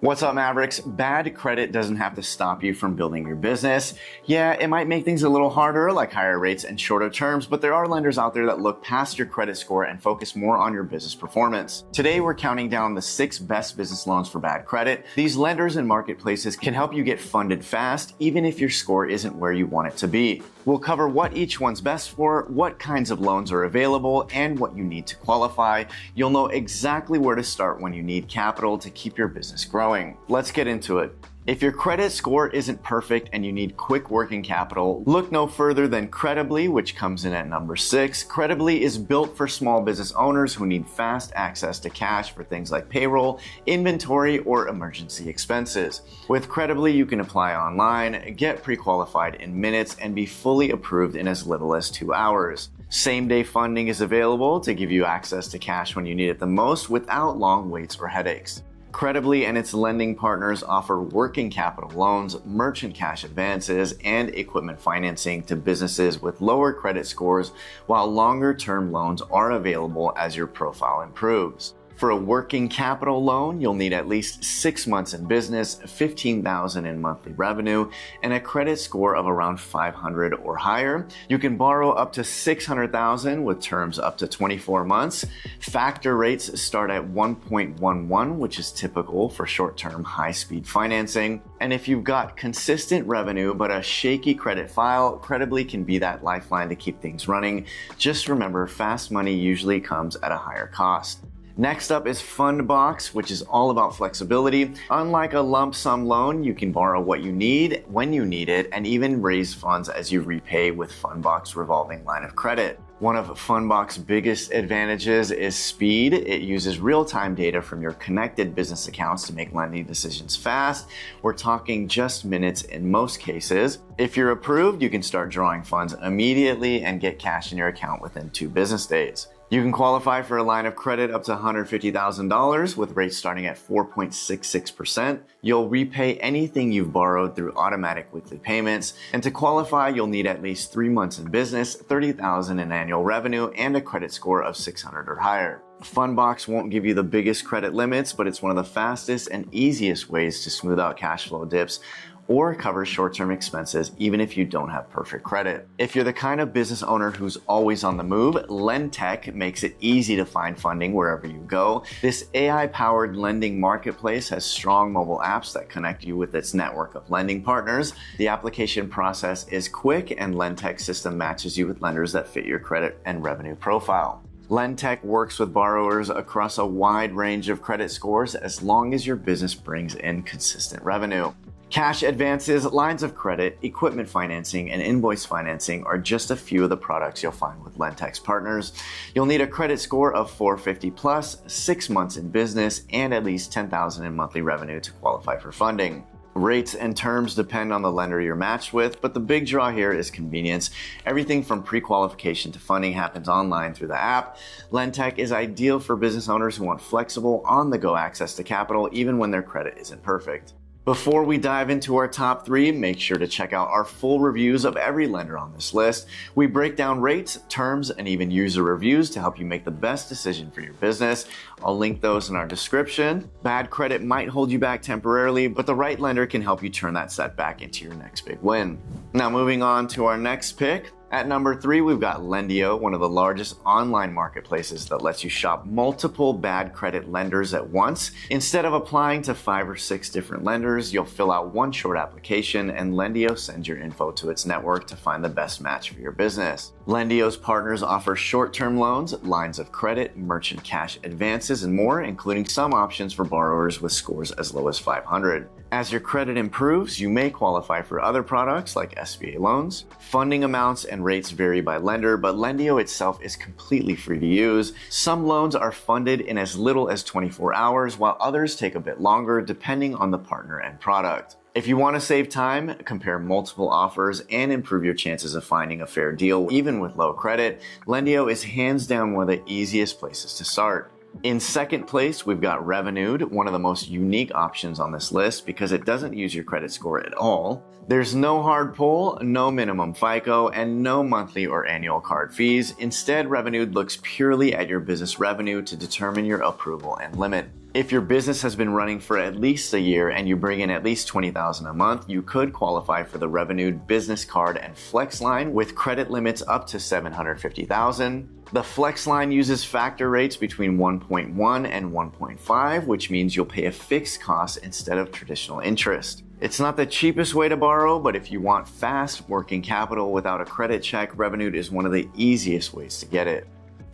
What's up, Mavericks? Bad credit doesn't have to stop you from building your business. Yeah, it might make things a little harder, like higher rates and shorter terms, but there are lenders out there that look past your credit score and focus more on your business performance. Today, we're counting down the 6 best business loans for bad credit. These lenders and marketplaces can help you get funded fast, even if your score isn't where you want it to be. We'll cover what each one's best for, what kinds of loans are available, and what you need to qualify. You'll know exactly where to start when you need capital to keep your business growing. Let's get into it. If your credit score isn't perfect and you need quick working capital, look no further than Credibly, which comes in at number 6. Credibly is built for small business owners who need fast access to cash for things like payroll, inventory, or emergency expenses. With Credibly, you can apply online, get pre-qualified in minutes, and be fully approved in as little as 2 hours. Same-day funding is available to give you access to cash when you need it the most without long waits or headaches. Credibly and its lending partners offer working capital loans, merchant cash advances, and equipment financing to businesses with lower credit scores, while longer-term loans are available as your profile improves. For a working capital loan, you'll need at least 6 months in business, $15,000 in monthly revenue, and a credit score of around 500 or higher. You can borrow up to $600,000 with terms up to 24 months. Factor rates start at 1.11, which is typical for short-term, high-speed financing. And if you've got consistent revenue but a shaky credit file, Credibly can be that lifeline to keep things running. Just remember, fast money usually comes at a higher cost. Next up is Fundbox, which is all about flexibility. Unlike a lump sum loan, you can borrow what you need when you need it and even raise funds as you repay with Fundbox revolving line of credit. One of Fundbox's biggest advantages is speed. It uses real-time data from your connected business accounts to make lending decisions fast. We're talking just minutes in most cases. If you're approved, you can start drawing funds immediately and get cash in your account within 2 business days. You can qualify for a line of credit up to $150,000 with rates starting at 4.66%. You'll repay anything you've borrowed through automatic weekly payments. And to qualify, you'll need at least 3 months in business, $30,000 in annual revenue, and a credit score of 600 or higher. Fundbox won't give you the biggest credit limits, but it's one of the fastest and easiest ways to smooth out cash flow dips or cover short-term expenses even if you don't have perfect credit. If you're the kind of business owner who's always on the move, Lendtek makes it easy to find funding wherever you go. This AI-powered lending marketplace has strong mobile apps that connect you with its network of lending partners. The application process is quick, and Lendtek's system matches you with lenders that fit your credit and revenue profile. Lendtek works with borrowers across a wide range of credit scores as long as your business brings in consistent revenue. Cash advances, lines of credit, equipment financing, and invoice financing are just a few of the products you'll find with Lendtek's partners. You'll need a credit score of 450 plus, 6 months in business, and at least $10,000 in monthly revenue to qualify for funding. Rates and terms depend on the lender you're matched with, but the big draw here is convenience. Everything from pre-qualification to funding happens online through the app. Lendtek is ideal for business owners who want flexible, on-the-go access to capital even when their credit isn't perfect. Before we dive into our top 3, make sure to check out our full reviews of every lender on this list. We break down rates, terms, and even user reviews to help you make the best decision for your business. I'll link those in our description. Bad credit might hold you back temporarily, but the right lender can help you turn that setback into your next big win. Now moving on to our next pick. At number 3, we've got Lendio, one of the largest online marketplaces that lets you shop multiple bad credit lenders at once. Instead of applying to 5 or 6 different lenders, you'll fill out one short application and Lendio sends your info to its network to find the best match for your business. Lendio's partners offer short-term loans, lines of credit, merchant cash advances, and more, including some options for borrowers with scores as low as 500. As your credit improves, you may qualify for other products like SBA loans. Funding amounts and rates vary by lender, but Lendio itself is completely free to use. Some loans are funded in as little as 24 hours, while others take a bit longer depending on the partner and product. If you want to save time, compare multiple offers, and improve your chances of finding a fair deal even with low credit, Lendio is hands down one of the easiest places to start. In second place, we've got Revenued, one of the most unique options on this list because it doesn't use your credit score at all. There's no hard pull, no minimum FICO, and no monthly or annual card fees. Instead, Revenued looks purely at your business revenue to determine your approval and limit. If your business has been running for at least a year and you bring in at least $20,000 a month, you could qualify for the Revenued Business Card and Flex line with credit limits up to $750,000. The Flex line uses factor rates between 1.1 and 1.5, which means you'll pay a fixed cost instead of traditional interest. It's not the cheapest way to borrow, but if you want fast working capital without a credit check, Revenued is one of the easiest ways to get it.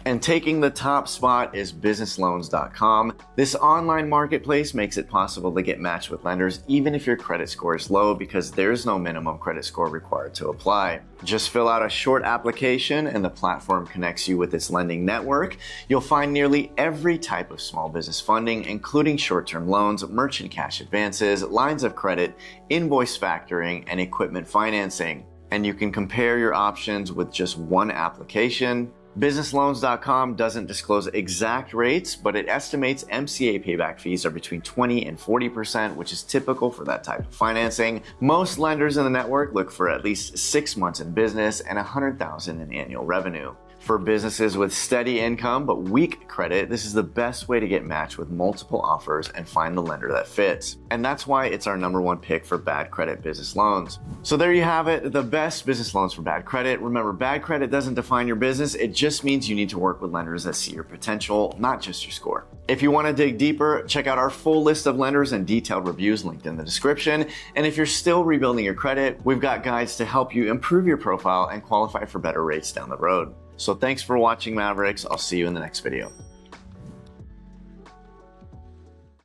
And taking the top spot is businessloans.com. This online marketplace makes it possible to get matched with lenders even if your credit score is low, because there's no minimum credit score required to apply. Just fill out a short application and the platform connects you with its lending network. You'll find nearly every type of small business funding, including short-term loans, merchant cash advances, lines of credit, invoice factoring, and equipment financing. And you can compare your options with just one application. Businessloans.com doesn't disclose exact rates, but it estimates MCA payback fees are between 20 and 40%, which is typical for that type of financing. Most lenders in the network look for at least 6 months in business and $100,000 in annual revenue. For businesses with steady income but weak credit, this is the best way to get matched with multiple offers and find the lender that fits. And that's why it's our #1 pick for bad credit business loans. So there you have it, the best business loans for bad credit. Remember, bad credit doesn't define your business. It just means you need to work with lenders that see your potential, not just your score. If you want to dig deeper, check out our full list of lenders and detailed reviews linked in the description. And if you're still rebuilding your credit, we've got guides to help you improve your profile and qualify for better rates down the road. So thanks for watching, Mavericks. I'll see you in the next video.